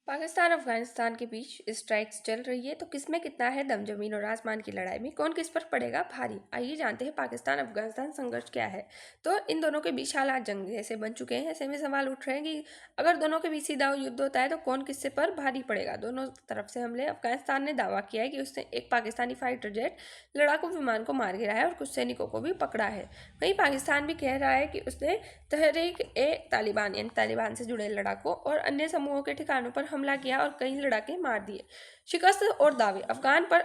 पाकिस्तान अफगानिस्तान के बीच स्ट्राइक्स चल रही है, तो किसमें कितना है दम। जमीन और आसमान की लड़ाई में कौन किस पर पड़ेगा भारी। आइए जानते हैं पाकिस्तान अफगानिस्तान संघर्ष क्या है। तो इन दोनों के बीच हालात जंग जैसे बन चुके हैं। ऐसे में सवाल उठ रहे हैं कि अगर दोनों के बीच सीधा युद्ध होता है तो कौन किससे पर भारी पड़ेगा। दोनों तरफ से हमले। अफगानिस्तान ने दावा किया है कि उसने एक पाकिस्तानी फाइटर जेट लड़ाकू विमान को मार गिराया है और कुछ सैनिकों को भी पकड़ा है। वहीं पाकिस्तान भी कह रहा है कि उसने तहरीक ए तालिबान यानी तालिबान से जुड़े लड़ाकों और अन्य समूहों के ठिकानों पर हमला किया और कई लड़ाके मार दिए। शिकस्त और दावे। अफगान पर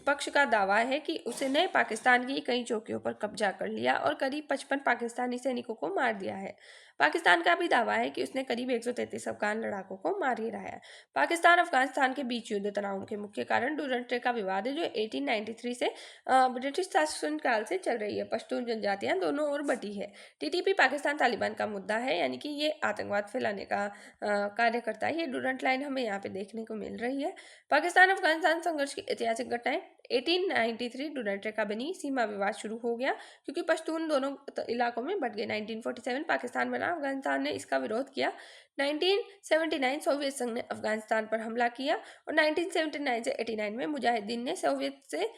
पक्ष का दावा है कि उसने पाकिस्तान की कई चौकियों पर कब्जा कर लिया और करीब 55 पाकिस्तानी सैनिकों को मार दिया है। पाकिस्तान का भी दावा है कि उसने करीब 133 अफगान लड़ाकों को मार गिराया है। पाकिस्तान अफगानिस्तान के बीच युद्ध तनाव के मुख्य कारण डूरंट का विवाद है, जो 1893 से ब्रिटिश शासन काल से चल रही है। पश्तून जनजातियां दोनों ओर बटी है। टीटीपी पाकिस्तान तालिबान का मुद्दा है, यानी कि ये आतंकवाद फैलाने का कार्य करता है। ये डूरंट लाइन हमें यहाँ पे देखने को मिल रही है। पाकिस्तान अफगानिस्तान संघर्ष की ऐतिहासिक घटनाएं। 1893 डूरंट रेखा बनी, सीमा विवाद शुरू हो गया क्योंकि पश्तून दोनों इलाकों में बट गए। 1947 पाकिस्तान बना, अफगानिस्तान ने इसका विरोध किया। 1979 सोवियत संघ ने अफगानिस्तान पर हमला किया और 1979 से 89 में मुजाहिदीन ने सोवियत से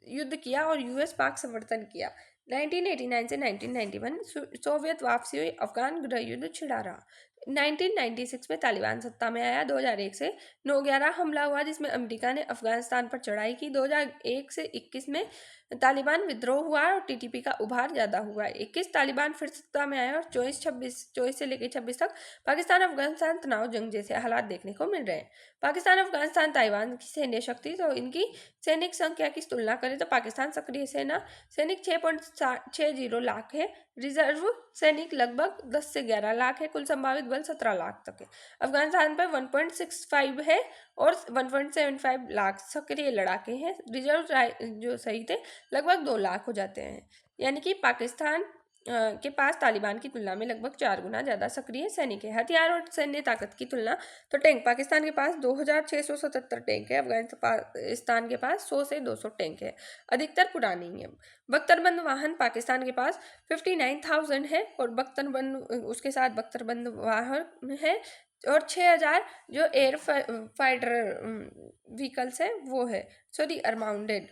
युद्ध किया और यूएस पाक समर्थन किया। 1989 से 1991 सोवियत वापसी हुई, अफगान गृह युद्ध छिड़ा रहा। 1996 में तालिबान सत्ता में आया। 2001 से 9/11 हमला हुआ जिसमें अमेरिका ने अफगानिस्तान पर चढ़ाई की। 2001 से 21 में तालिबान विद्रोह हुआ और टीटीपी का उभार ज्यादा हुआ। 21 तालिबान फिर सत्ता में आया और 24 से लेकर 26 तक पाकिस्तान अफगानिस्तान तनाव जंग जैसे हालात देखने को मिल रहे हैं। पाकिस्तान अफगानिस्तान ताइवान की सैन्य शक्ति। तो इनकी सैनिक संख्या की तुलना करें तो पाकिस्तान सक्रिय सेना सैनिक 6.60 लाख है। रिजर्व सैनिक लगभग 10 से 11 लाख है। कुल संभावित बल 17 लाख तक है। अफगानिस्तान पर 1.65 है और 1.75 लाख सक्रिय लड़ाके हैं। रिजर्व जो सही थे लगभग 2 लाख हो जाते हैं। यानी कि पाकिस्तान के पास तालिबान की तुलना में लगभग 4 गुना ज्यादा सक्रिय सैनिक है। हथियार और सैन्य ताकत की तुलना। तो टैंक पाकिस्तान के पास 2677 टैंक है। अफगानिस्तान के पास 100 से 200 टैंक है। अधिकतर पुरानी है। बख्तरबंद वाहन पाकिस्तान के पास 59,000 है और बख्तरबंद उसके साथ बख्तरबंद वाहन है और 6,000 जो एयर फाइटर व्हीकल्स है वो है, सॉरी अरमाउंडेड।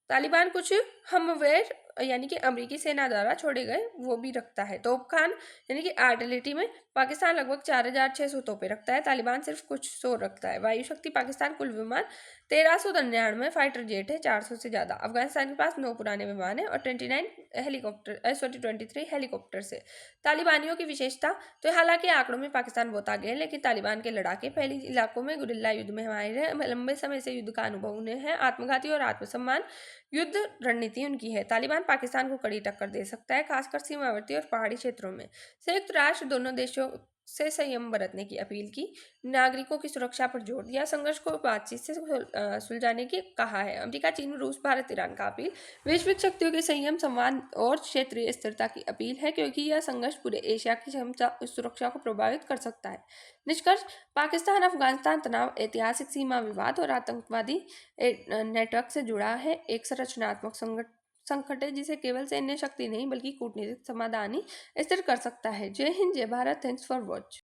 तालिबान कुछ हमवेयर यानी कि अमेरिकी सेना द्वारा छोड़े गए वो भी रखता है। तोपखान यानी कि आर्टिलरी में पाकिस्तान लगभग 4,600 तोपें रखता है, तालिबान सिर्फ कुछ 100 रखता है। वायु शक्ति पाकिस्तान कुल विमान 1399 फाइटर जेट है, 400 से ज्यादा। अफगानिस्तान के पास 9 पुराने विमान है और 23 हेलीकॉप्टर से। तालिबानियों की विशेषता। तो हालांकि आंकड़ों में पाकिस्तान बहुत आगे है, लेकिन तालिबान के लड़ाके पहले इलाकों में गुरिल्ला युद्ध में माहिर है, लंबे समय से युद्ध का अनुभव उन्हें है। आत्मघाती और आत्मसम्मान युद्ध रणनीति उनकी है। तालिबान पाकिस्तान को कड़ी टक्कर दे सकता है, खासकर सीमावर्ती और पहाड़ी क्षेत्रों में। संयुक्त राष्ट्र दोनों देशों से संयम बरतने की अपील की। नागरिकों की सुरक्षा पर जोर दिया। संघर्ष को बातचीत से सुलझाने की कहा है। अमेरिका, चीन, रूस, भारत, ईरान का अपील। वैश्विक शक्तियों के संयम, संवाद और क्षेत्रीय स्थिरता की अपील है, क्योंकि यह संघर्ष पूरे एशिया की सुरक्षा को प्रभावित कर सकता है। निष्कर्ष। पाकिस्तान अफगानिस्तान तनाव ऐतिहासिक सीमा विवाद और आतंकवादी नेटवर्क से जुड़ा है। एक संरचनात्मक संकट है जिसे केवल सैन्य शक्ति नहीं बल्कि कूटनीतिक समाधान ही स्थिर कर सकता है। जय हिंद, जय भारत। Thanks for watch.